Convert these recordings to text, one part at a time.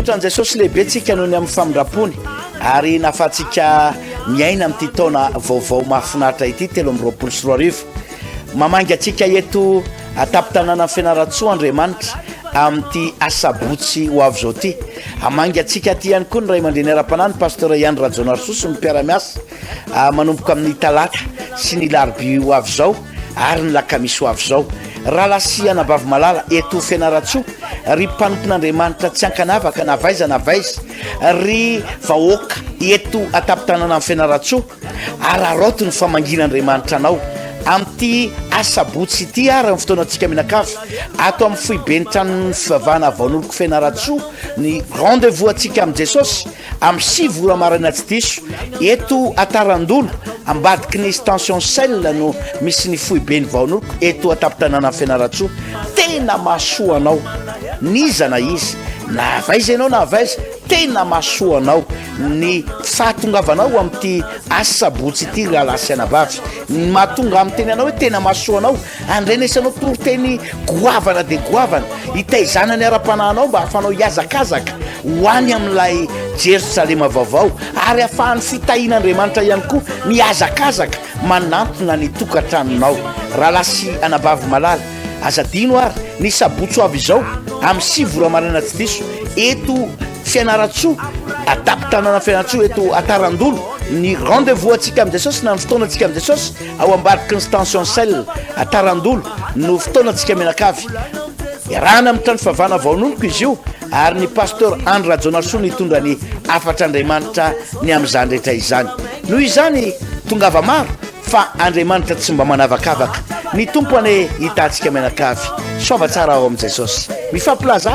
misaotra Jesosy lehibe tsika noho ny amin'ny famindrapony ary nafatsika miaina amin'ity taona vaovao mahafinaritra ity 2024 mamangy atsika eto atapy-tanàna amin'ny fianaratsoa Andriamanitra amin'ity asabotsy ho avy zao ty amangy atsika ty ihany koa ny ray aman-dreny ara-panany pasteur Iany Rajonarsosy mipiara-miasa manomboka amin'ny talata sy ny larobia ho avy zao ary ny lakamisy ho avy zao raha lasi anabavy malala eto fianaratsoa ry mpanompon'Andriamanitra tsy ankanavaka na vaiza na vaiza ry vahoaka eto atapy-tanàna amin'ny fianaratsoa ary aroto ny famangin'Andriamanitra anao amin'ity asabotsy ity ary ny fotoanantsika mianakavy ato amin'ny foibe ny tranon'ny fivavahana vaon'oloko fianaratsoa ny rendez-vous atsika amin'i Jesosy amin'ny 6 ora maraina tsy diso eto Atarandolo ambadiky ny station Sel no misy ny foibe ny vaon'oloko eto atapy-tanàna amin'ny fianaratsoa tena mahasoa anao nizana izy na vaiza ianao na vaiza tena mahasoa anao ny fahatongavanao amin'ity asabotsy ity rahalasy anabavy ny mahatonga amin'ny teny anao hoe tena mahasoa anao andrenesanao toroteny goavana de goavana hitaizana ny ara-panahinao mba ahafanao hiazakazaka ho any amin'ilay Jerosalema vaovao ary ahafahan'ny fitahian'Andriamanitra ihany koa mihazakazaka manantona ny tokantranonao rahalasy anabavy malala azadino ary ny sabotsy avy izao amin'ny 6 ora maraina tsy diso eto fianaratsoa atapy-tanàna fianaratsoa eto Atarandolo ny rendez-vous atsika amin'i Jesosy na ny fotoana atsika amin'i Jesosy ao ambadiky ny station Sel Atarandolo no fotoana atsika mianakavy iarahana amin'ny trano fivavahana vaon'oloko izy io ary ny pasteur Andry Rajonarssoa nitondra ny afatr'Andriamanitra ny amin'izany rehetra izany noho izany tongava maro fa Andriamanitra tsy mba manavakavaka ny tompo ane hitantsika mianakavy soava tsara ao amin'i Jesosy mifampilaza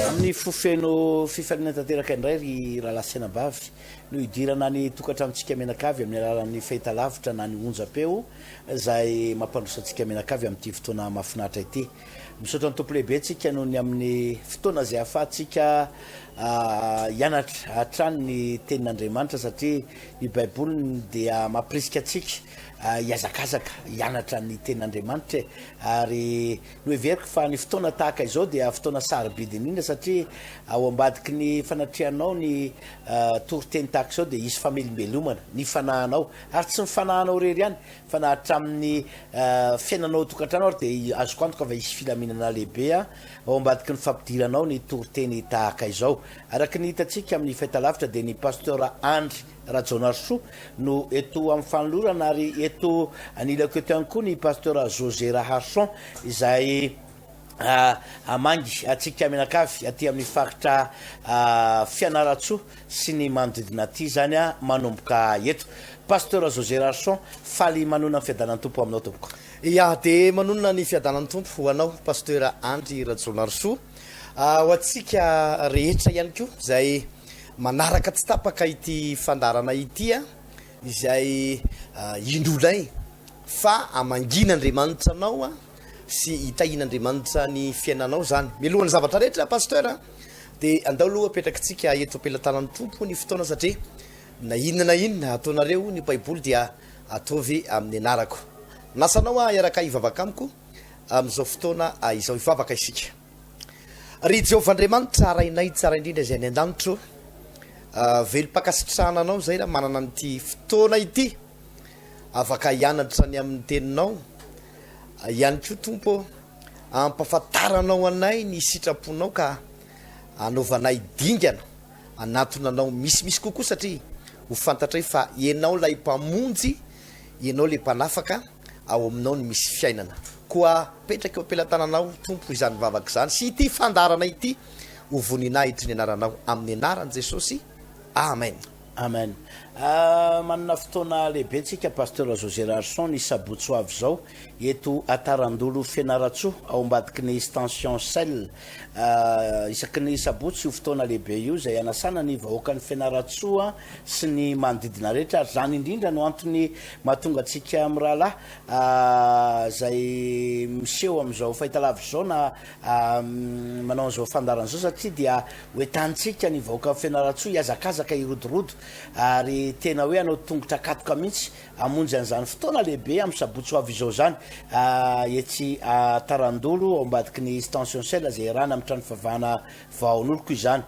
amin'ny fofeno fifaninana tanteraka indray ry rahalasy anabavy no hidirana ny tokantranontsika mianakavy amin'ny alalan'ny fahitalavitra na ny onjam-peo zay mampandrosantsika mianakavy amin'ity fotoana mahafinaritra ity misaotra ny tompo lehibe tsika noho ny amin'ny fotoana zay ahafahantsika hianatra hatrany ny tenin'Andriamanitra satria ny baiboliny dia mampirisika atsika hiazakazaka hianatra ny tenin'Andriamanitra ary no heveriko fa ny fotoana tahaka izao dia fotoana sarobidy indrindra satria ao ambadiky ny fanatrianao ny toriteny tahaka izao dia isy famelombelomana ny fanahinao ary tsy mifanahinao rery ihany fa na hatramin'ny fiainanao tokantrano ary dia azoko antoka fa isy filaminana lehibe ao ambadiky ny fampidiranao ny toriteny tahaka izao araky ny hitantsika amin'ny fahitalavitra dia ny pasteur Andry Rajonarssoa no eto amin'ny fanolorana ary eto anilako eto ihany koa ny pasteur José Raharson izay amangy atsika mianakavy aty amin'ny faritra Fianaratsoa sy ny manodidina aty zany manomboka eto pasteur José Raharson faly manona ny fiadanan'ny tompo aminao tompoko ya de manonona ny fiadanan'ny tompo ho anao pasteur Andry Rajonarssoa ho atsika rehetra ihany koa zay manaraka tsy tapaka ity fandarana ity izay indrolay fa amangin'Andriamanitra anao sy hitahian'Andriamanitra ny fiainanao zany milohan'ny zavatra rehetra pasteur de andao aloha apetraka tsika eto ampelantanan'ny tompo ny fotoana satria na inona ataonareo ny baiboly dia ataovy amin'ny anarako nasanao iaraka ivavaka amiko amin'izao fotoana izao ivavaka isika ry Jehovah-Andriamanitra arainay tsara indrindra zay any an-danitro velom-pakasitrahana anao zay raha manana n'ity fotoana ity afaka hianatra ny amin'ny teninao ihany koa tompo ampafantaranao anay ny sitraponao ka anaovanay dingana anatonanao misimisy kokoa satria ho fantatra hoe fa ianao lay mpamonjy ianao le mpanafaka ao aminao ny misy fiainana koa petraka eo ampelantananao tompo izany vavaka zany sy ity fandarana ity ho voninahitry ny anaranao amin'ny anaran'i Jesosy amen amen manana fotoana lehibe tsika pasteur José Raharson ny sabotsy ho avy zao eto Atarandolo Fianaratsoa ao ambadiky ny station Sel isaky ny sabotsy io fotoana lehibe io zay anasana ny vahoaka ny Fianaratsoa sy ny manodidina rehetra ary zany indrindra no antony mahatonga atsika amin'ny rahalahy zay miseho amin'izao fahitalavitra zao na manao an'izao fandaran'izao satria dia hoentantsika ny vahoaka ny Fianaratsoa hiazakazaka irodorodo ary dia tena hoe anao tongotra katoka mihitsy amonjy an'izany fotoana lehibe amin'ny sabotsy ho avy izao zany etsy tarandolo ao ambadiky ny stension sel zay rana amin'ny trano fivavahana vaon'oloko izany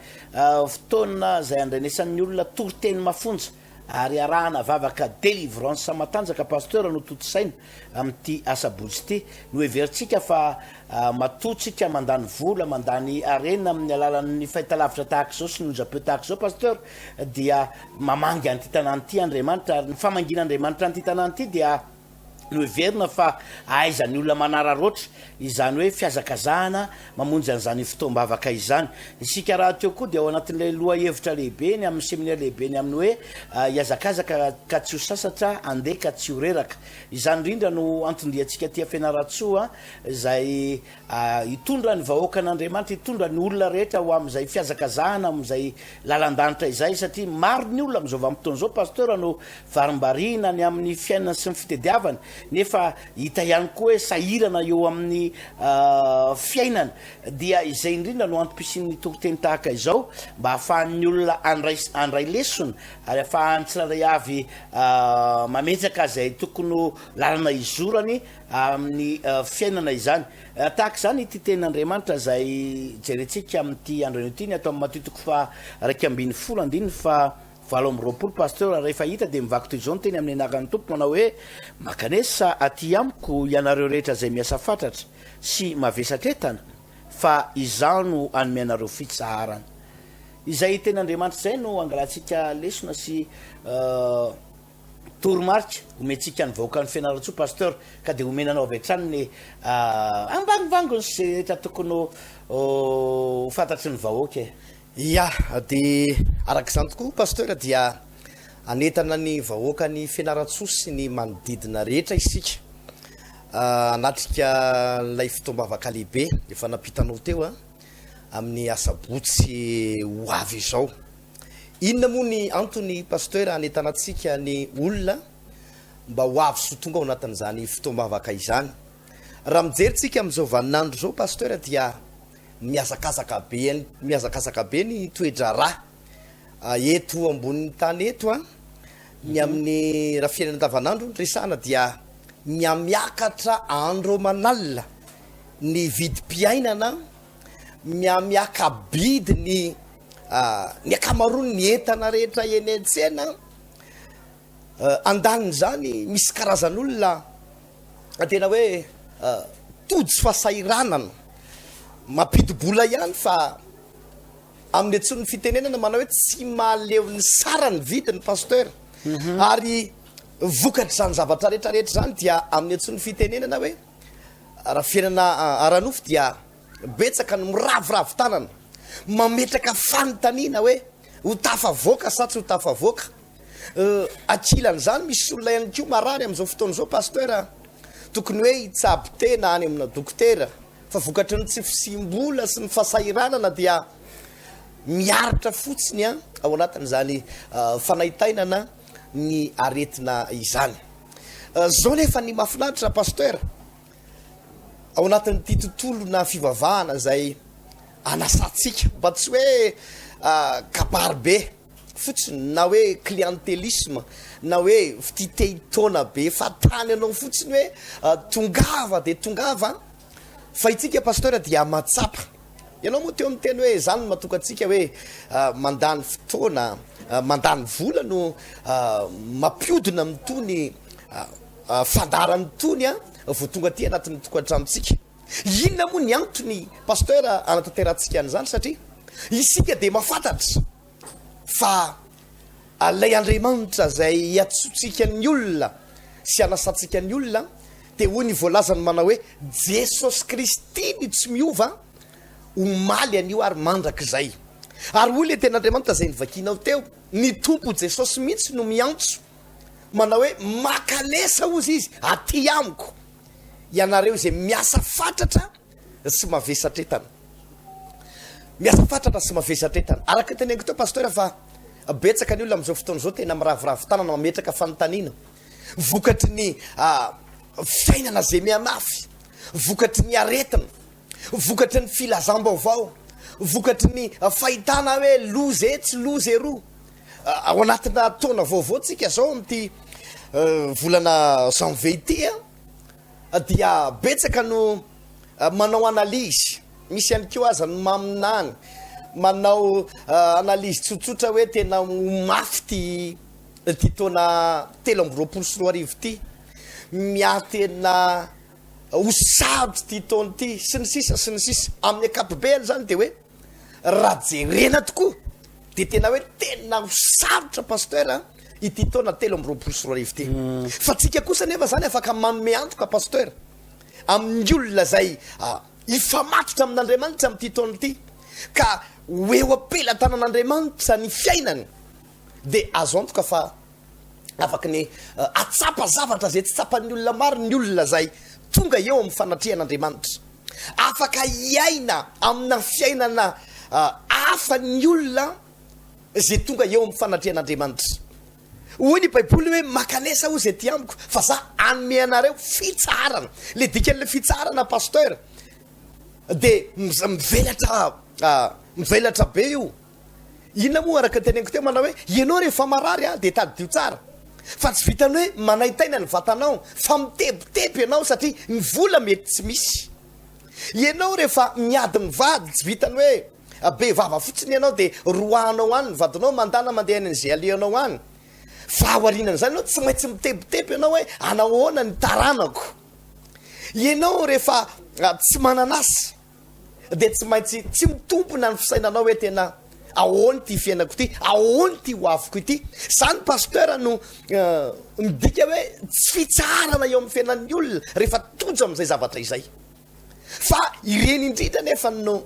fotoana zay andranesan'ny olona toriteny mafonja ary arahana vavaka délivrance matanjaka pasteur no totosaina amin'ity asabotsy ity no everitsika fa matotsika mandany vola mandany arena amin'ny alalan'ny fahitalavitra tahaka izao sy nonjapeo tahaka izao pasteur dia mamangy an'ity tanàny ity Andriamanitra ny famangin'Andriamanitra an'ity tanàny ity dia no everina fa aizany olona manararoatra izany hoe fiazakazahana mamonjy an'izany fotoam-bavaka izany isika raha teo koa dia ao anatin'ilay loha hevitra lehibe ny amin'ny seminaire lehibe ny amin'ny hoe iazakazaka ka tsy ho sasatra andeha ka tsy ho reraka izany indrindra no antondiantsika tia fianaratsoa zay hitondra ny vahoaka an'Andriamanitra hitondra ny olona rehetra ho amin'izay fiazakazahana amin'izay lalan-danitra izay satria maro ny olona amin'izao vanim-potoana izao pasteur no varimbarina ny amin'ny fiainana sy ny fitediavana nefa hita ihany koa hoe sahirana eo amin'ny fiainana dia izay indrindra no antom-pisin'ny toriteny tahaka izao mba ahafahan'ny olona andray lesona ary ahafahany tsiraray avy mametsaka zay tokony lalana izorany amin'ny fiainana izany tahaka izany ity tenin'Andriamanitra zay jerentsika amin'ity androany ity ny atao amin'ny matitoko fa 2:10 fa 7 pasteur rehefa hita dia mivaky toy izao ny teny amin'ny anaran'ny tompo manao hoe makanesa aty amiko ianareo rehetra zay miasa fatratra sy mavesatra entana fa izano anome anareo fitsaharana izay ten'Andriamanitra zay no angalantsika lesona sy toromarika omentsika ny vahoaka ny fianaratsoa pasteur ka dia omenanao avy hatrany ny ambanivangony sy rehetra tokony ho fantatry ny vahoaka ya dia arak'izany tokoa pasteur dia anetana ny vahoaka ny fianaratsoa sy ny manodidina rehetra isika anatrika lay fotoam-bavaka lehibe efa napitanao teo amin'ny asabotsy ho avy izao inona moa ny antony pasteur anetanantsika ny olona mba ho avy sotonga ao anatin'izany fotoam-bavaka izany raha mijeryntsika amin'izao vaninandro zao pasteur dia miazakazaka be ny toedra raha eto ambonin'ny tany eto ny amin'ny raha fiainana andavanandro resahana dia miamiakatra andro manalina ny vidim-piainana miamiaka bidy ny akamaroany ny entana rehetra eny an-tsena andaniny zany misy karazan'olona tena hoe tody sy fahasahiranana mampidi-bola ihany fa amin'ny antsony fitenenana manao hoe tsy mahaleo ny sara ny vidiny pasteur ary vokatra zany zavatra rehetrarehetra zany dia amin'ny antsony fitenenana hoe raha fiainana aranofo dia betsaka ny miravoravo tanana mametraka fanontaniana hoe ho tafavoaka sa tsy ho tafavoaka akilan'izany misy olona ihany koa marary amin'izao fotoana izao pasteur tokony hoe hitsabo tena any amina dokotera fa vokatry ny tsy fisim-bola sy ny fahasahiranana dia miaritra fotsiny ao anatin'izany fanahitainana ny aretina izany zao nefa ny mahafinaritra pasteur ao anatin'ity tontolo na fivavahana zay anasantsika mba tsy hoe kaparobe fotsiny na hoe clientélisme na hoe fititehitona be fa tany anao fotsiny hoe tongava de tongava fa itsika pasteur dia matsapa ianao moa teo amin'ny teny hoe zany matonga atsika hoe mandany fotoana mandany vola no mampiodina mitony fandarany tony vao tonga ty anatin'ny tokantramotsika inona moa ny antony pasteur anatanterantsika an'izany satria isika de mahafantatra fa lay Andriamanitra zay atsotsika ny olona sy anasantsika ny olona de hoy ny voalazany manao hoe Jesosy Kristy ny tsy miova omaly an'io ary mandrak'izay ary hoy le ten'Andriamanitra zay nivakinao teo ny tompo Jesosy mihitsy no miantso manao hoe makalesa ozy izy aty amiko ianareo zay miasa fatratra sy mavesatra entana miasa fatratra sy mavesatra entana araka teneniko teo pasteur fa betsaka ny olona am'izao fotoana zao tena miravoravo tanana mametraka fanontaniana vokatry ny fiainana zay miamafy vokatry ny aretina vokatry ny filazam-baovao vokatry ny fahitana hoe loza e tsy loza eroa ao anatina taona vaovaotsika zao amty volana janvier ity dia betsaka no manao analyzy misy ihany keo aza no maminany manao analyzy tsotsotra hoe tena mafy ty taona 2024 ty miatena hosavitry ty taona ty sy ny sisa amin'ny akapobeny zany de hoe raha jerena tokoa de tena hoe tena hosavitra pasteur ity taona 2024 ty fa tsika kosa nefa zany afaka manome antoka pasteur amin'ny olona zay ifamatotra amin'Andriamanitra am'ty taona ty ka hoeo apela tanan'Andriamanitra ny fiainany de azo antoka fa afaka ny atsapa zavatra zay tsy tsapan'ny olona maro ny olona zay tonga eo amin'ny fanatrihan'Andriamanitra afaka iaina amina fiainana hafa ny olona zay tonga eo amin'ny fanatrihan'Andriamanitra hoy ny baiboly hoe makanesa ho zay ty amiko fa za anome anareo fitsarana le dikan'le fitsarana pasteur de mivelatra be io inona moa araka teneniko teo manao hoe ianao rehefa marary de tadio tsara fa tsy vitany hoe manaitaina ny vatanao fa mitebiteby ianao satria ny vola mety tsy misy ianao rehefa miady mivady tsy vitany hoe be vava fotsiny ianao de roanao any ny vadinao mandana mandeha an'izay aleanao any fa aorinana zany anao tsy maintsy mitebiteby ianao hoe anahoana ny taranako ianao rehefa tsy mananasy de tsy maintsy tsy mitompona ny fisainanao hoe tena ahoany ty fiainako ty ahoany ty hoaviko ity zany pasteur no midika hoe tsy fitsarana eo amin'ny fiainan'ny olona rehefa tojo am'izay zavatra izay fa ireny indrindra nefa no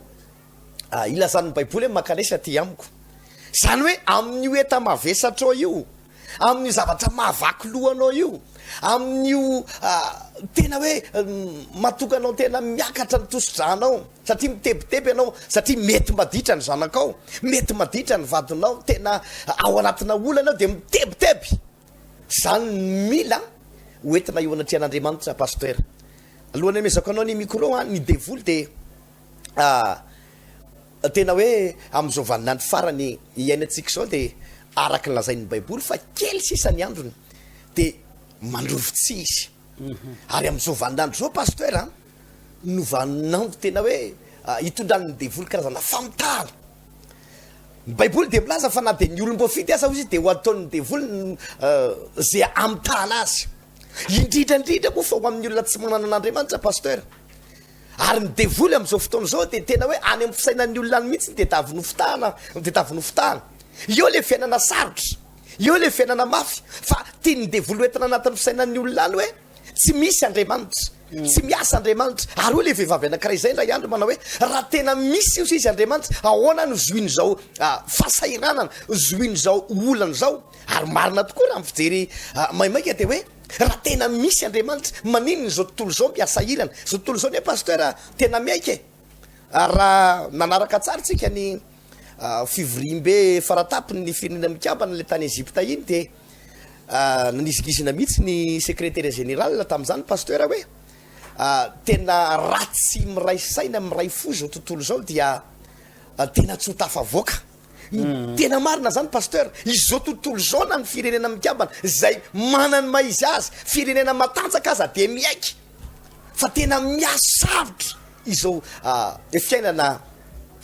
ilazan'ny baiboly hoe makanesa ty amiko zany hoe amin'io eta mavesatra io amin'ny zavatra mahavaky lohanao io amin'io tena hoe matokanao tena miakatra ny tosodranao satria mitebiteby ianao satria mety maditra ny zanakao mety maditra ny vadinao tena ao anatina olana de mitebiteby zany mila hoentina io anatrihan'Andriamanitra pasteur alohany amezako anao ny micro ny devoly de tena hoe am'izao vaninandro farany iainantsika zao de araky ny lazain'ny baiboly fa kely sisa ny androny de mandrovitsy izy ary am'izao vaninandro zao pasteur no vaninandro tena hoe hitondran'ny devoly karazana famitana ny baiboly de milaza fa na de ny olom-boafity asa izy de ho ataon'ny devoly zay amitana azy indrindrandrindra moa fa ho amin'ny olona tsy manana an'Andriamanitra pasteur ary ny devoly am'izao fotoana zao de tena hoe any amin'ny fisainan'ny olona any mihitsy de tavy nofitana io le fiainana sarotra io le fiainana mafy fa tiany devoly entina anatin'ny fisainan'ny olona any hoe tsy misy Andriamanitra tsy miasa Andriamanitra ary hoe le vehivavy anankiray zay ndray andro manao hoe raha tena misy io sisy Andriamanitra ahoana no zoiny zao fasairanana zoiny zao olana zao ary marina tokoa raha mifijery maimaika de hoe raha tena misy Andriamanitra maninony zao tontolo zao miasahirana zao tontolo zao ne pasteur tena miaika raha nanaraka tsara tsika ny fivoriam-be faratapiny ny firenena mikambana le tany Ezipta iny de nanisikisina mihitsy ny secrétaire général tam'izany pasteur hoe tena ratsy miray saina miray fo zao tontolo zao dia tena tsy ho tafavoaka tena marina zany pasteur izy zao tontolo zao na ny firenena mikambana zay manany maizy azy firenena matanjaka aza de miaiky fa tena miasavitra izao fiainana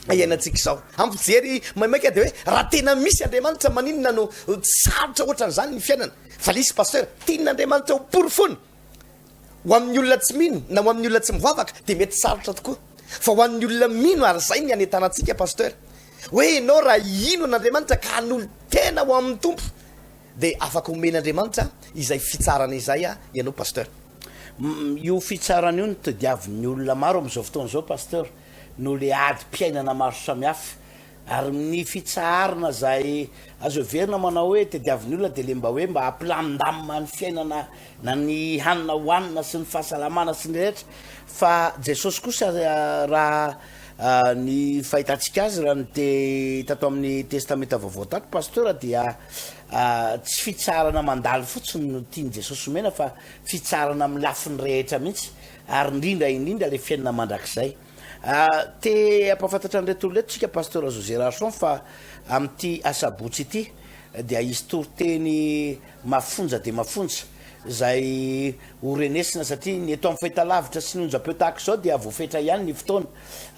iainantsika zao ampijery maimaika de hoe raha tena misy Andriamanitra maninona no sarotra ohatran'izany ny fiainana fa lisy pasteur tian'Andriamanitra ho porofony ho amin'ny olona tsy mino na ho amin'ny olona tsy mivavaka de mety sarotra tokoa fa ho amin'ny olona mino ary zay ny anetanantsika pasteur hoe ianao raha ino an'Andriamanitra ka an'olo tena ho amin'ny tompo de afaka omen'Andriamanitra izay fitsarana izay ianao pasteur io fitsarana io ny todiavin'ny olona maro am'izao fotoana zao pasteur no le ady-piainana maro samihafa ary ny fitsarana zay azo everina manao hoe tediavin'ny olona de le mba hoe mba hampilamindamina ny fiainana na ny hanina hoanina sy ny fahasalamana sy ny rehetra fa Jesosy kosa raha ny fahitantsika azy raha ny tato amin'ny testamenta vaovao tato pasteur dia tsy fitsarana mandalo fotsiny no tiany Jesosy omena fa fitsarana amin'ny lafiny rehetra mihitsy ary indrindra le fiainana mandrakizay te ampafantatra an'iretooloreto tsika pasteur José Rarson fa am'ty asabotsy ity dia izy toroteny mafonja de mafonja zay orenesina satria ny eto amin'ny fahitalavitra sy nonja-peo tahaka zao dia voafetra ihany ny fotoana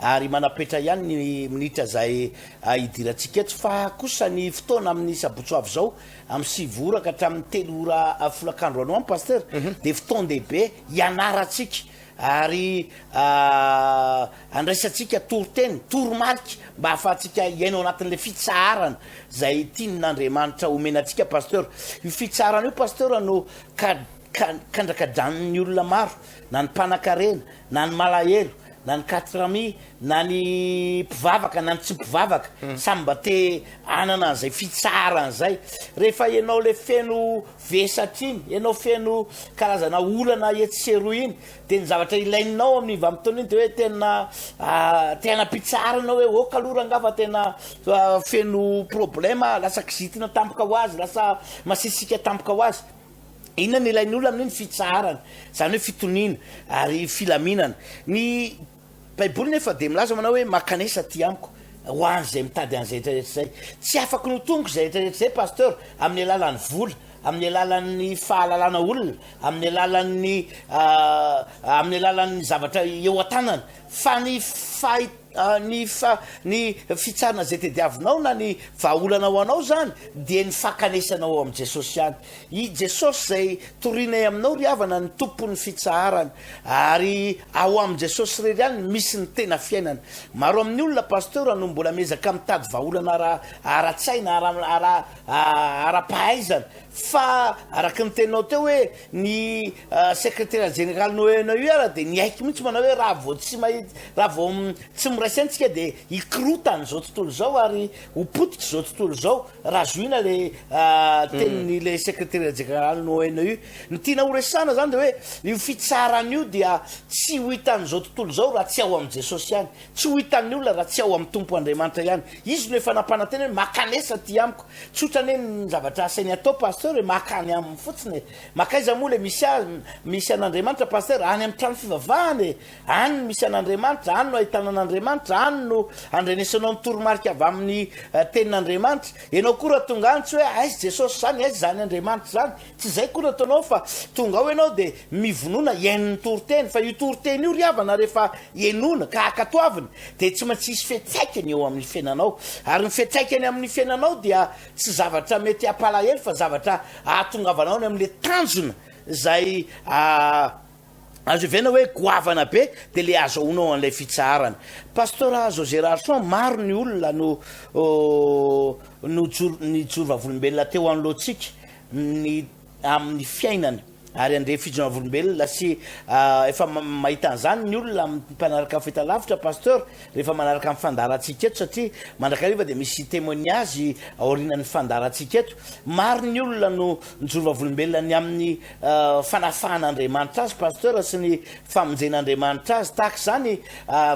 ary manapetra ihany ny minitra zay idirantsika eto fa kosa ny fotoana amin'ny sabotso avy zao amin'ny 6 ora ka hatramin'ny 3 ora folakandro anao pasteur de fotoana dehibe ianaratsika ary andraisatsika toroteny toromarika mba hahafahantsika iainao anatin'le fitsaharana zay tian'Andriamanitra omenatsika pasteur io fitsarana io pasteur no kandrakadran'ny olona maro na ny mpanan-karena na ny malahelo na ny katrami na ny mpivavaka na ny tsy mpivavaka samy mba te anana an'izay fitsarana zay rehefa ianao le feno vesatra iny ianao feno karazana olana etsero iny de ny zavatra ilaininao amin'ny vamitona iny de hoe tena mpitsaranao hoe okalora angafa tena feno problema lasa kizitina tampoka ho azy lasa masisika tampoka ho azy inona ny ilain'ny olona amin'iny fitsarana zany hoe fitonina ary filaminana ny baiboly nefa de milaza manao hoe makanesa ty amiko ho an'zay mitady an'izay rehetrarehetra zay tsy afaka notongo zay rehetrarehetra zay pasteur amin'ny alalan'ny vola amin'ny alalan'ny fahalalana olona amin'ny alalan'ny zavatra eo an-tanana fa ny fitsarana zay tediavinao na ny vahaolanao anao zany de ny fakanesanao amin'i Jesosy ihany i Jesosy zay torinay aminao ry havana ny tompon'ny fitsaharana ary ao amin'i Jesosy rery ihany misy ny tena fiainana maro amin'ny olona pasteur no mbola miezaka mitady vahaolana ara-tsaina ara-pahaizana fa araka ny teninao teo hoe ny secrétaire général noenao io ara de ny aiky mihitsy manao hoe raha vao tsy miraisiantsika de ikrotany zao tontolo zao ary hopotiky zao tontolo zao raha zoina le tenin'le secrétaire général noenao io ny tiana horesana zany de hoe io fitsarana io dia tsy ho hitan'izao tontolo zao raha tsy ao amin'i Jesosy ihany tsy ho hitan'ny olona raha tsy ao amin'ny tompo Andriamanitra ihany izy no efa nampanantena hoe makanesa ty amiko tsotrany hoe ny zavatra asainy atao pasteur hoe makany aminy fotsiny makaiza moa le misy an'Andriamanitra pasteur any amin'ny trano fivavahany any misy an'Andriamanitra any no ahitana an'Andriamanitra any no andrenesanao mitoromarika avy amin'ny tenin'Andriamanitra ianao koa raha tonga any tsy hoe aizy Jesosy zany aizy zany Andriamanitra zany tsy zay koa raha ataonao fa tonga ao ianao de mivonona iain'ny toroteny fa io toroteny io ry havana rehefa enona ka akatoaviny de tsy maintsy isy fiantraikany eo amin'ny fiainanao ary ny fiantraikany amin'ny fiainanao dia tsy zavatra mety hampalahelo fa zavatra ahatongavanao ny amin'le tanjona zay azo evena hoe goavana be de le azahoanao an'ilay fitsarana pasteur José Gérardson maro ny olona no joro vavolombelona teo anoloantsika amin'ny fiainana ary andre fijona volombelona sy efa mahita an'izany ny olona mpanaraka amin'ny fahitalavitra pasteur rehefa manaraka amin'ny fandarantsika eto satria mandrakariva de misy témoignage aorinan'ny fandarantsika eto maro ny olona no nijoro vavolombelona ny amin'ny fanafahan'Andriamanitra azy pasteur sy ny famonjen'Andriamanitra azy tahaka zany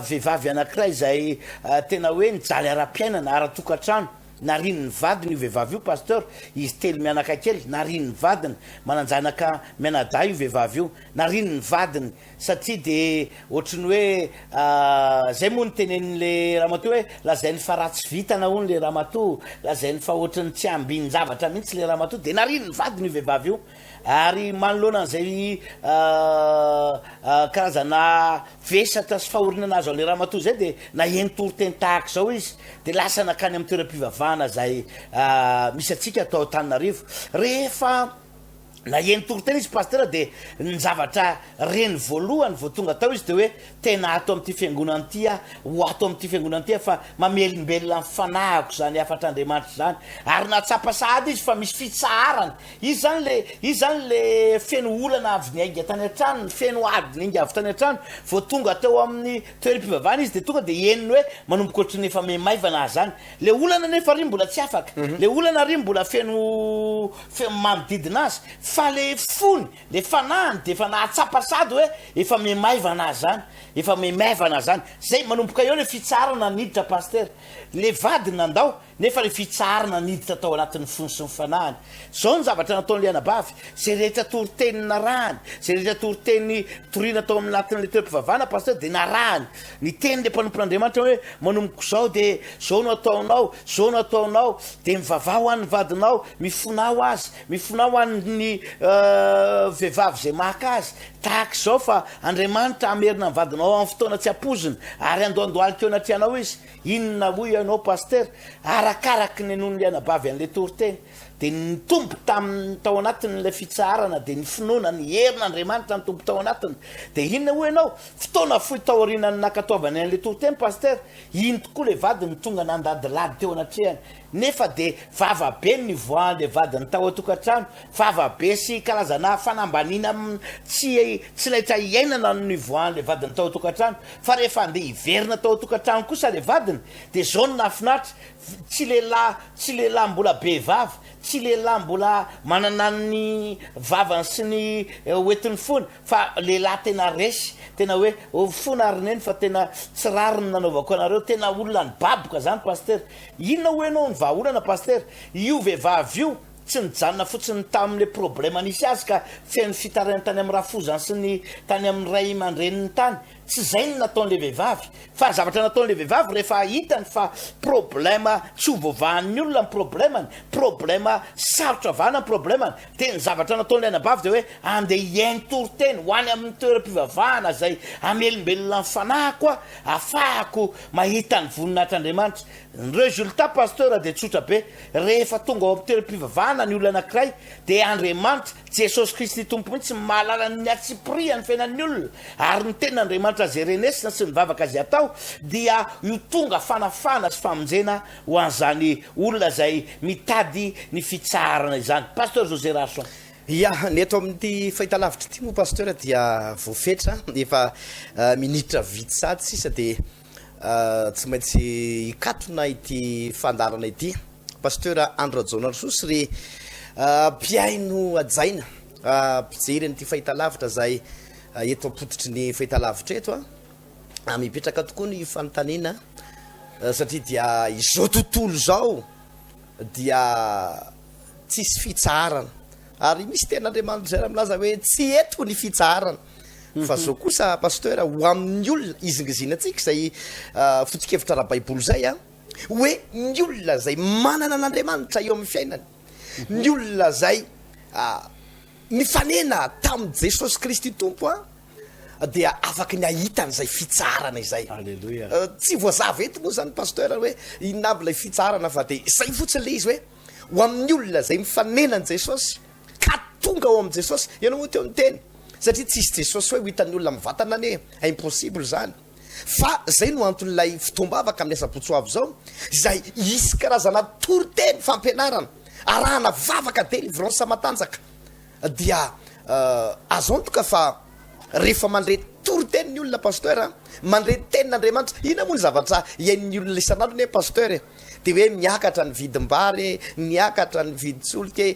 vehivavy anankiray izay tena hoe nijaly ara-piainana ara-tokantrano nariny ny vadiny io vehivavy io pasteur izy telo mianaka kely nariny ny vadiny mananjanaka mianadahy io vehivavy io nariny ny vadiny satria de ohatrany hoe zay moa ny tenen'le ramatoa hoe lazainy fa ratsy vitana hono le ramatoa lazainy fa ohatrany tsy ambiny zavatra mihitsy le ramatoa de nariny ny vadiny io vehivavy io ary manoloana an'izay karazana vesatra sy fahorinana azy ao le ramatoa zay de naheno toroteny tahaka zao izy de lasa nakany amin'ny toeram-pivavahana zay misy atsika atao Antananarivo rehefa naheno toroteny izy pasteur de ny zavatra reny voalohany vao tonga tao izy de hoe tena ato amin'ity fiangonana ity ho ato amin'ity fiangonana ity fa mamelombelona ny fanahiko zany afatr'Andriamanitra zany ary natsapa sahady izy fa misy fitsaharana izy zany le feno olana avy niainga tany an-trano feno ady niainga avy tany an-trano vao tonga teo amin'ny toeram-pivavahana izy de tonga de eniny hoe manomboka ohatrany efa memaivana zany le olana nefa ry mbola tsy afaka le olana ry mbola feno manodidina azy fa le fony le fanahany de efa nahatsapa sady hoe efa memaivana zany zay manomboka eo le fitsarana niditra pasteur le vadiny nandao nefa le fitsarana niditra tao anatin'ny fony sy ny fanahany zao ny zavatra nataon'le anabavy zay rehetra toriteny narahany zay rehetra toriteny toriana tao anatin'le toeram-pivavahana pasteur de narahany ny teny le mpanompon'andriamanitra hoe manomboka zao de zao no ataonao zao no ataonao de mivavaha ho an'ny vadinao mifonao azy mifonao ho an'ny vehivavy zay maka azy tahaka zao fa andriamanitra amerina ny vadinao amin'ny fotoana tsy apoziny ary andoandoalikeo anatrianao izy inona ho ianao paster arakaraky ny anon'le anabavy an'le toriteny de ny tombo tao anatin'le fitsarana de ny finoana ny herin'andriamanitra ny tombo tao anatiny de inona ho ianao fotoana foy tao arinany nakataovany an'le toriteny paster iny tokoa le vadiny tonga nandadilady teo anatriany nefa de vavabe ny voan'le vadiny tao atokantrano vavabe sy karazana fanambanina tsy laitra iainana ny voan'le vadiny tao atokantrano fa rehefa andeha hiverina tao atokantrano kosa le vadiny de zao no nafinatra tsy lehilahy mbola be vavy tsy lehilahy mbola manana ny vavany sy ny oentin'ny fony fa lehilahy tena resy tena hoe fona arineny fa tena tsy rariny nanaovako anareo tena olona ny baboka zany paster inona ho ianao ny vahaolana paster io vehivavy io tsy nijanona fotsiny tamin'le problema nisy azy ka feny fitarana tany amin'ny rafozany sy ny tany amin'ny ray mandreniny tany tsy zay ny nataon'le vehivavy fa zavatra nataon'le vehivavy rehefa hitany fa problema tsy ho voavahan'ny olona ny problemany problema sarotra vahana ny problemany de ny zavatra nataon'le anabavy de hoe andeha iainy toriteny ho any amin'ny toeram-pivavahana zay amelombelona ny fanahy koa afahako mahita ny voninahitr'andriamanitra ny résultat pasteur de tsotra be rehefa tonga ao amin'ny toeram-pivavahana ny olona anankiray de andriamanitra jesosy kristy tompo mihitsy mahalala ny atsipria ny fiainan'ny olona ary ny tena andriamanitra zay renesina sy mivavaka zay atao dia io tonga fanafana sy famonjena ho an'izany olona zay mitady ny fitsarana izany pasteur José Rason ia ny eto amin'ity fahitalavitra ity moa pasteur dia voafetra efa minitra vitsaty sisa de tsy maintsy hikatona ity fandarana ity pasteur Andro Rajonarosy ry mpiaino ajaina mpijery n'ity fahitalavitra zay eto ampototry ny fahitalavitra eto mipetraka tokoa ny fanontaniana satria dia izao tontolo zao dia tsisy fitsarana ary misy ten'andriamanitra zay raha milaza hoe tsy eto ny fitsarana fa zao kosa pasteur ho amin'ny olona izingizinatsika zay foto-kevitra raha baiboly zay hoe ny olona zay manana an'andriamanitra eo amin'ny fiainany ny olona zay mifanena tamin'i Jesosy Kristy tompo dia afaky ny ahitany zay fitsarana izay alleluia tsy voazava eto moa zany pasteur hoe inona aby lay fitsarana fa de zay fotsiny le izy hoe ho amin'ny olona zay mifanena an Jesosy ka tonga ao amin'ny Jesosy ianao moa teo ny teny satria tsisy Jesosy hoe ho hitan'ny olona mivatana ane impossible zany fa zay no anton'ilay fitombavaka amin'ny asa-potsoavy zao zay isy karazana toriteny fampianarana arahana vavaka délivrance matanjaka dia azo antoka fa rehefa mandre toriteny ny olona pasteur mandre tenin'andriamanitra ina moa ny zavatra iain'ny olona isan'andro ne pasteur de hoe miakatra ny vidim-bary miakatra ny viditsoloke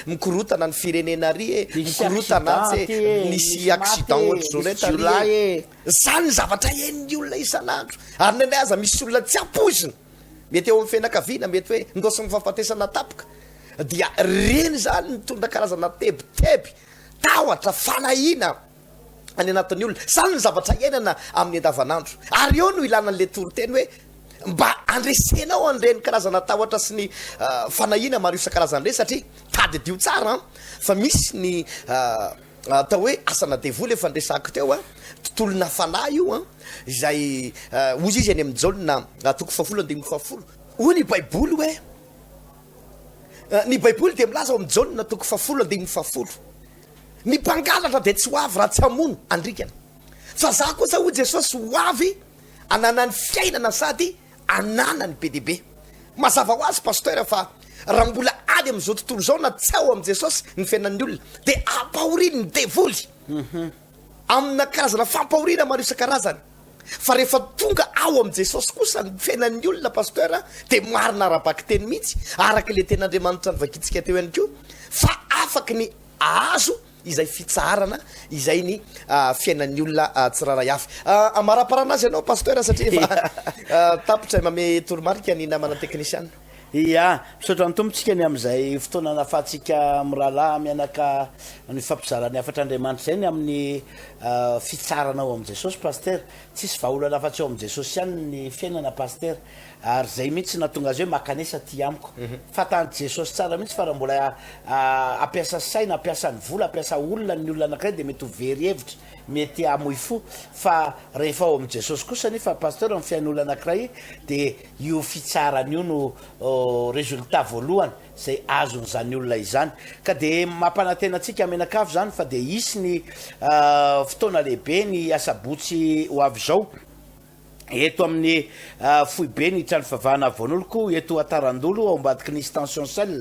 mikorotana ny firenena ry mikorotana nisy accident ohatr'zao rehetra zany zavatra iain'ny olona isan'andro ary nendray aza misy olona tsy apoziny mety eo amin'ny fianakaviana mety hoe ndosy mifampatesana tapoka dia reny zany mitondra karazana tebiteby tahotra fanahina any anatin'ny olona zany ny zavatra iainana amin'ny andavanandro ary eo no ilana n'le toriteny hoe mba andresenao an'ireny karazana tahotra sy ny fanahina maro isan-karazan'ireny satria tady dio tsara fa misy ny atao hoe asana devoly efa ndresako teo tontolona fanahy io izay ozy izy any amin'ny jaolina toko 10:10 hoy ny baiboly hoe ny baiboly de milaza ao amin'ny jaolina toko 10:10 ny mpangalatra de tsy ho avy raha tsy hamono andrikana fa za kosa ho Jesosy ho avy anana ny fiainana sady anana ny be deaibe mazava ho azy pasteur fa raha mbola any amin'izao tontolo zao na tsy ao amin'i Jesosy ny fiainan'ny olona de ampahoriny ny devoly amina karazana fampahorina maro isan-karazany fa rehefa tonga ao amin'i Jesosy kosa ny fiainan'ny olona pasteur de marina arabaky teny mihitsy araky le ten'andriamanitra nivakitsika teo ihany koa fa afaky ny azo izay fitsarana izay ny fiainan'ny olona tsiraray afy amaraparana azy ianao pasteur satria efa tapitra mame toromarika ny namana teknisiana ia misaotra ny tompontsika ny amin'izay fotoana nafahantsika mirahalahy mianaka ny fampizarany afatra andriamanitra zay ny amin'ny fitsaranao am' jesosy paster tsisy vahaolana afa-tsy ao am' jesosy ihany ny fiainana paster ary zay mihitsy natonga azy hoe makanesa ty amiko fatany jesosy tsara mihitsy fa raha mbola ampiasa saina ampiasa ny vola ampiasa olona ny olona anankiray de mety ho very hevitra mety amoy fo fa rehefa ao am' jesosy kosa nefa pasteur amin'ny fiain'olona anankiray de io fitsarany io no résultat voalohany zay azon'zany olona izany ka de mampanantenatsika menakavy zany fa de isy ny fotoana lehibe ny asabotsy ho avy zao eto amin'ny foibe ny trano fivavahana voan'oloko eto atarandolo ao ambadiky ny station sel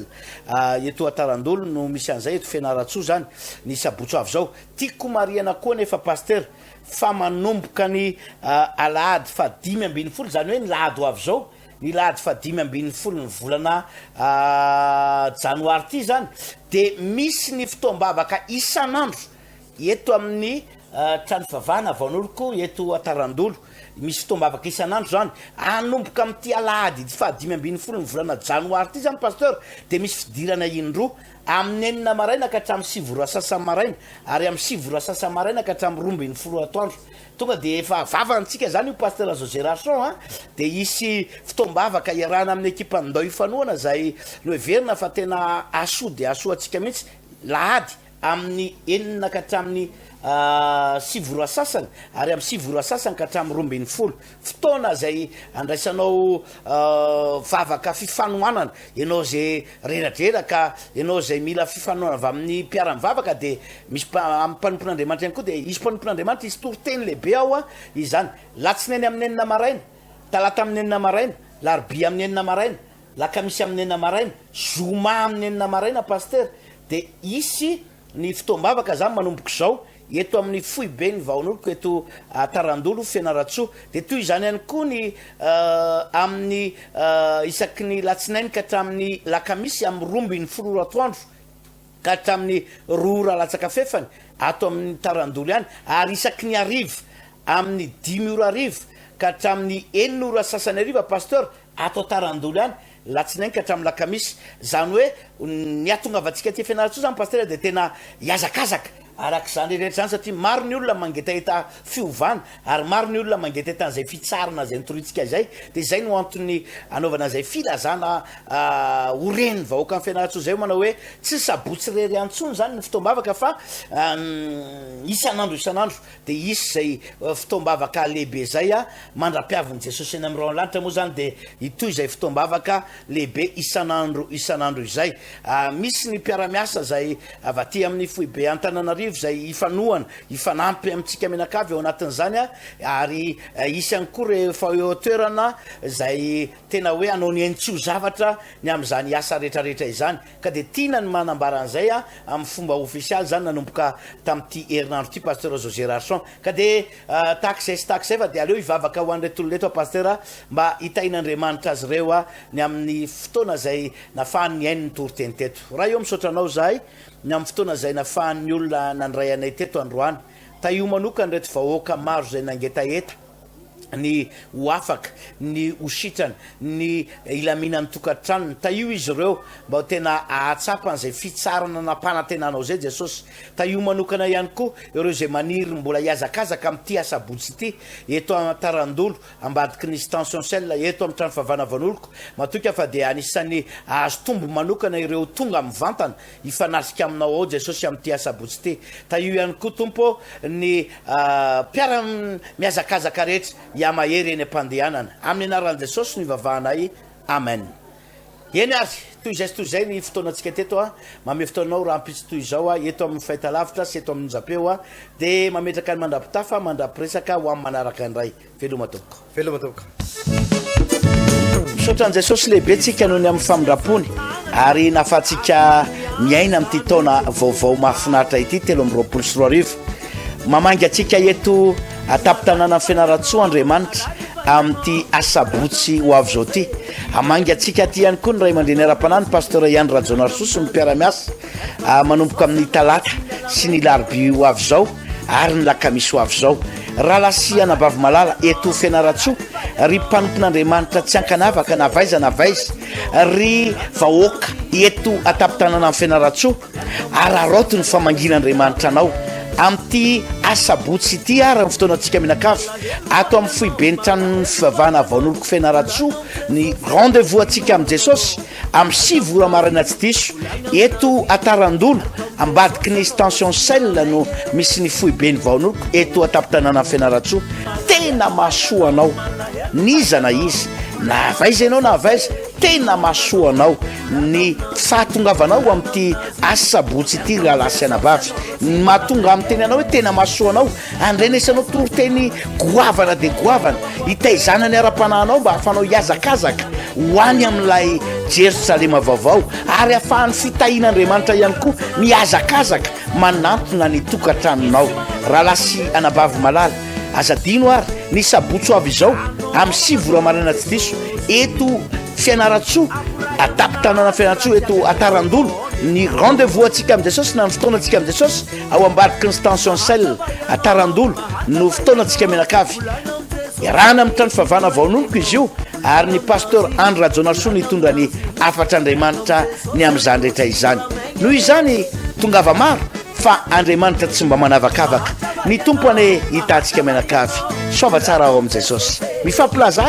eto atarandolo no misy an'izay eto fianaratsoa zany ny sabotso avy zao tiako mariana koa nefa paster fa manomboka ny alahady fa 5:10 zany hoe ny lahady ho avy zao ny lahady fa 5:10 ny volana janoary ty zany de misy ny fotoam-bavaka isan'andro eto amin'ny trano fivavahana voan'oloko eto atarandolo misy fotoam-bavaka isan'andro zany anomboka am'ty alahady fa 5:10 ny volana janoary ty zany pasteur de misy fidirana indroa amin'ny 4 maraina ka hatramin'ny 7 sasany maraina ary amin'ny 7 sasany maraina ka hatramin'ny 12 atoandro tonga de efa vavantsika zany io pasteur José Rachon de isy fotoam-bavaka iarahana amin'ny ekipa ndao ifanoana zay no heverina fa tena asoa de asoa atsika mihitsy lahady amin'ny 4 ka hatramin'ny 7 sasany ary amin'ny 7 sasany ka hatramin'ny 12 fotoana zay andraisanao vavaka fifanoanana ianao zay reradreraka ianao zay mila fifanoanana avy amin'ny mpiara-mivavaka de misy mpanompon'Andriamanitra ihany koa de isy mpanompon'Andriamanitra isy toriteny lehibe ao izany latsinainy amin'ny 4 maraina talata amin'ny 4 maraina larobia amin'ny 4 maraina lakamisy amin'ny 4 maraina zoma amin'ny 4 maraina pasteur de isy ny fotoam-bavaka zany manomboka zao eto amin'ny foibe ny vaon'oloko eto tarandolo fianaratsoa de toy izany ihany koa ny amin'ny isaky ny latsinainy ka hatramin'ny lakamisy amin'ny 12 atoandro ka hatramin'ny 2 latsaka fefany ato amin'ny tarandolo ihany ary isaky ny arivo amin'ny 10 arivo ka hatramin'ny 4 sasany ariva pasteur ato tarandolo ihany latsinainy ka hatramin'ny lakamisy zany hoe ny atongavantsika ty fianaratsoa zany pasteur de tena iazakazaka arak'izany rehetra zany satria maro ny olona mangetaheta fiovana ary maro ny olona mangetaheta an'izay fitsarana zay nitoritsika zay de zay no antony anaovana zay filazana oreny vahoaka amin'ny fianaratsoa zay manao hoe tsy sabotsy rery antsony zany ny fotoam-bavaka fa isan'andro de isy zay fotoam-bavaka lehibe zay mandra-piaviny Jesosy eny amin'ny ran'lanitra moa zany de itoy zay fotoam-bavaka lehibe isan'andro izay misy ny mpiara-miasa zay avaty amin'ny foibe Antananarivo zay ifanoana ifanampy amitsika menakavy ao anatin'izany ary isy ihany koa rehefa eo toerana zay tena hoe anao ny entso zavatra ny am'izany asa rehetrarehetra izany ka de tiana ny manambara an'izay amin'ny fomba ofisialy zany nanomboka tamin'ity herinandro ty pasteur José Rachon ka de tahak'izay sy tahak'izay fa de aleo ivavaka ho an'reto oloneto pasteur mba hitahin'Andriamanitra azy reo ny amin'ny fotoana zay nafahany ainy ny toriteny teto raha io misaotra anao zahay ny amin'ny fotoana zay nafahan'ny olona nandray anay teto androany ta io manokany reto vahoaka maro zay nangetaheta ny ho afaka ny ho sitrany ny ilamina ny tokantranony ta io izy ireo mba tena ahatsapany zay fitsarana nampanantenanao zay Jesosy ta io manokana ihany koa ireo zay maniry mbola iazakazaka amin'ity asabotsy ity eto Tarandolo ambadiky ny station sel eto amin'ny trano fivavahana van'oloko matoka fa de anisan'ny azo tombo manokana ireo tonga amin'ny vantana ifanasika aminao ao Jesosy amin'ity asabotsy ity ta io ihany koa tompo ny mpiara miazakazaka rehetra mahery eny ampandehanana amin'ny anaran'i Jesosy ny vavahanay amen eny ary toy zay ny fotoanantsika teto mame fotoanao raha ampitsy toy zao eto amin'ny fahitalavitra sy eto amin'ny japeo de mametraka ny mandrapitafa mandrapiresaka ho amin'ny manaraka indray veloma misaotra an' Jesosy lehibe tsika noho ny amin'ny famindrapony ary nafahantsika miaina amin'ity taona vaovao mahafinaritra ity 3 mamangy atsika eto atapy-tanàna amin'ny fianaratsoa Andriamanitra amin'ity asabotsy ho avy zao ty amangy atsika ty ihany koa ny ray aman-dreny ara-panany pasteur Iany Rajonarso sy ny mpiara-miasa manomboka amin'ny talata sy ny larobia ho avy zao ary ny lakamisy ho avy zao rahalasi anabavy malala eto fianaratsoa ry mpanompon'andriamanitra tsy ankanavaka navaiza navaiza ry vahoaka eto ataptanana amin'ny fianaratsoa ary aroto ny famangin'andriamanitra anao am'ty asabotsy ity ary ny fotoanantsika minakafy ato amin'ny foibe ny tranony fivavahana vaon'oloko fianaratsoa ny rendez-vous atsika amin'i jesosy amin'ny 6 ora marina tsy diso eto atarandolo ambadiky ny stension sel no misy ny foibe ny vaon'oloko eto ataptanana amin'ny fianaratsoa tena mahasoanao nizana izy navaiza ianao navaiza tena mahasoanao ny fahatongavanao am'ty asabotsy ity rahalasy anabavy mahatonga amin'ny teny anao hoe tena mahasoanao andrenesanao toroteny goavana de goavana hitaizana ny ara-panahinao mba ahafanao hiazakazaka hoany amin'ilay jerosalema vaovao ary ahafahan'ny fitahian'andriamanitra ihany koa miazakazaka manantona ny tokantranonao rahalasy anabavy malala azadino ary ny sabotso avy izao amin'ny 6 ora marina tsy diso eto fianaratsoa ataptanana fianaratsoa eto atarandolo ny rendez-vous atsika amin'i jesosy na ny fotoana atsika amin'i jesosy ao ambadiky ny stension sel atarandolo no fotoana atsika mianakavy iarahana amin'ny trano fivavahana vaon'oloko izy io ary ny pasteur Andra Jonarso nitondra ny afatr'andriamanitra ny amin'izany rehetra izany noho izany tongava maro fa andriamanitra tsy mba manavakavaka ny tompo ane hitantsika mianakavy soava tsara ao amin'i jesosy mifampilaza